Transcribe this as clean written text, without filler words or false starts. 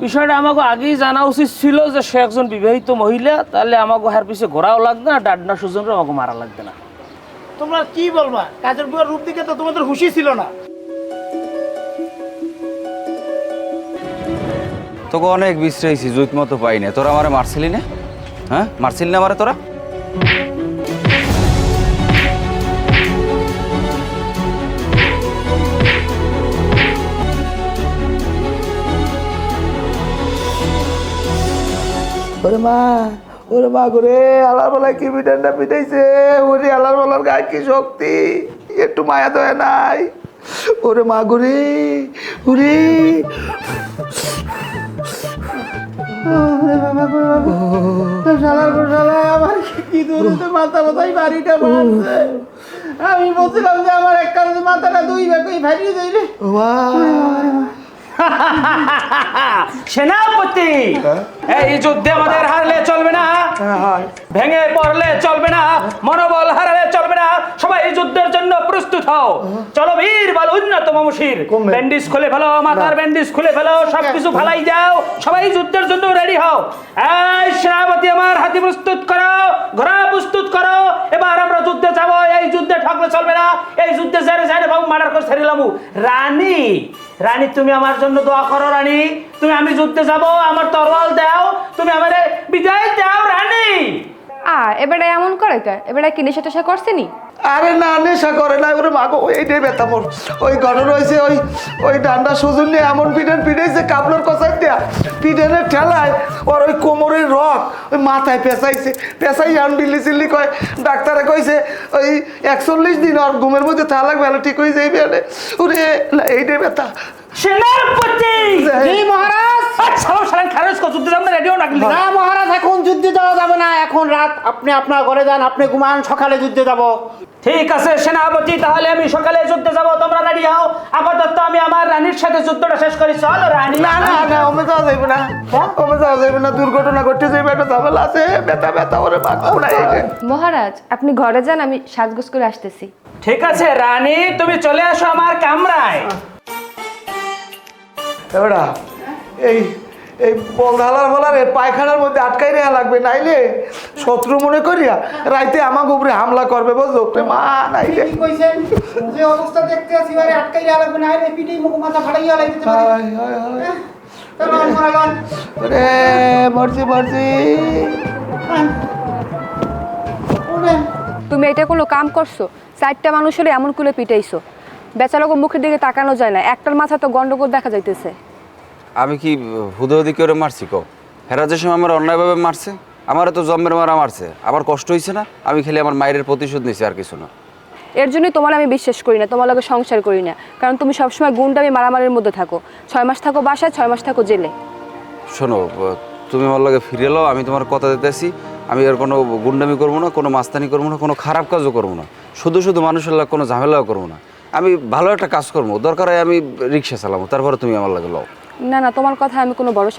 বিষয়টা আমাকে আগেই জানা উচিত ছিল যে সে একজন বিবাহিত মহিলা, তাহলে আমাকে হার পিছে ঘোরাও লাগবে না, ডাডনা সুজন আমাকে মারা লাগবে না। তোমরা কি বলবা? কাজের বুয়ার রূপ দিকে তো তোমাদের হুঁশই ছিল না। তোকে অনেক বিশ্রাইছি, জুত মতো পাই না। তোরা আমারে মারছিলি না? হ্যাঁ, মারছিলি না আমারে তোরা? ওরে মা করে আলার বেলায় কি পিটানটা পিটাইছে। ওরে আলার বেলার গায়ে কি শক্তি, একটু মায়া দয়া নাই। ওরে মা করে ওরে আমার কি দূরতে মাথা মাথায় বাড়িটা মারছে। আমি বলছিলাম যে আমার এক কারণে মাথাটা দুই ভাগে ভারিয়ে যাই রে। সেনাপতি, এই যুদ্ধে আমাদের হারলে চলবে না, ভেঙে পড়লে চলবে না, মনোবল হারালে চলবে না। সবাই এই যুদ্ধের জন্য প্রস্তুত হও। চলো বীর বল উন্নত মমশির, ব্যান্ডেজ খুলে ফেলো, মাথার ব্যান্ডেজ খুলে ফেলো, সবকিছু ফালাই যাও। সবাই যুদ্ধের জন্য রেডি হও। এই সেনাপতি, আমার হাতি প্রস্তুত করো, ঘোড়া প্রস্তুত করো। এবার আমরা যুদ্ধে যাব। এই যুদ্ধে ঠকলে চলবে না। এই যুদ্ধে যারে যারে বাবু মার্ডার করে ছাড়িলামু। রানী, রানী তুমি আমার জন্য দোয়া করো। রানী তুমি, আমি যুদ্ধে যাব, আমার তরোয়াল দাও, তুমি আমারে বিদায় দাও রানী। এবারে এমন করে কে? এবারে কি নেশা টেশা করছেনি? আরে না, নেশা করে না। ওরে মা গো, এইটাই ব্যথা মোর। ওই ঘটনা হয়েছে, ওই ডান্ডা সুজন নিয়ে এমন পিটান পিটাইছে, কাপড়ের কষাই দেয়া পিটানের ঠেলায় ওর ওই কোমরের রক ওই মাথায় পেঁচাইছে। পেঁচাই আনবিল্লি চিল্লি কয়। ডাক্তারে কইছে ওই 41 দিন ওর ঘুমের মধ্যে তা লাগবে, ঠিক হয়ে যাইবে। ওরে এইটাই ব্যথা। সেনাপতি, জি মহারাজ। যুদ্ধে যাব না, রেডিও না। না মহারাজ, এখন যুদ্ধে যাওয়া যাবে না। এখন রাত, আপনি আপনার ঘরে যান, আপনি ঘুমান, সকালে যুদ্ধে যাব। ঠিক আছে সেনাপতি, তাহলে আমি সকালে যুদ্ধে যাব, তোমরা রেডি হও। আপাতত আমি আমার রানীর সাথে যুদ্ধটা শেষ করি। চলো রানী। না না না, ওমে যাওয়া যাইবে না, ওমে যাওয়া যাইবে না। দুর্ঘটনা ঘটে যাইবে, একটা ঝামেলা আছে। ব্যথা ব্যথা ওরে মা গো। মহারাজ, আপনি ঘরে যান, আমি সাজগোজ করে আসতেছি। ঠিক আছে রানী, তুমি চলে আসো আমার কামরায়। এবারা এই এই বলধালার বলার পায়খানার মধ্যে আটকাই নেওয়া লাগবে, নাইলে শত্রু মনে করিয়া রাইতে আমাকে উপরে হামলা করবে, বুঝলো মা? নাইলে কি কইছেন? যে অবস্থা দেখতে আছি বারে আটকাই লাগবে না, আরে পিঠেই মুখ মাথা ফাড়াইয়া লাইতে পারে। চলো মহারাজ। রে মরছি মরছি। তুমি এটা কোনো কাম করছো? 4টা মানুষের এমন কুলে পিটাইছো, বেচারাকে মুখের দিকে তাকানো যায় না। একটার মাথা তো গন্ডগোল দেখা যাইতেছে। আমি কি হুদহুদি করে মারছি কও? হেরা যে সময় আমার অন্যায়ভাবে মারছে, আমারও তো জন্মের মারা মারছে, আমার কষ্ট হয়েছে না? আমি খালি আমার মায়ের প্রতিশোধ নিছি, আর কিছু না। এর জন্যই তোমার আমি বিশ্বাস করি না, তোমার লগে সংসার করি না। কারণ তুমি সবসময় গুন্ডামি মারামারির মধ্যে থাকো। 6 মাস থাকো বাসায়, 6 মাস থাকো জেলে। শোনো, তুমি আমার লগে ফিরে এলো, আমি তোমার কথা দিতেছি। আমি আর কোনো গুন্ডামি করবো না, কোনো মাস্তানি করবো না, কোনো খারাপ কাজও করবো না, শুধু শুধু মানুষের লাগে কোনো ঝামেলাও করবো না। আমি ভালো একটা কাজ করবো, দরকার হয় আমি রিক্সা চালাবো, তারপরে তুমি আমার লাগে লও। না না, তোমার কথা আমি কোনো ভরসা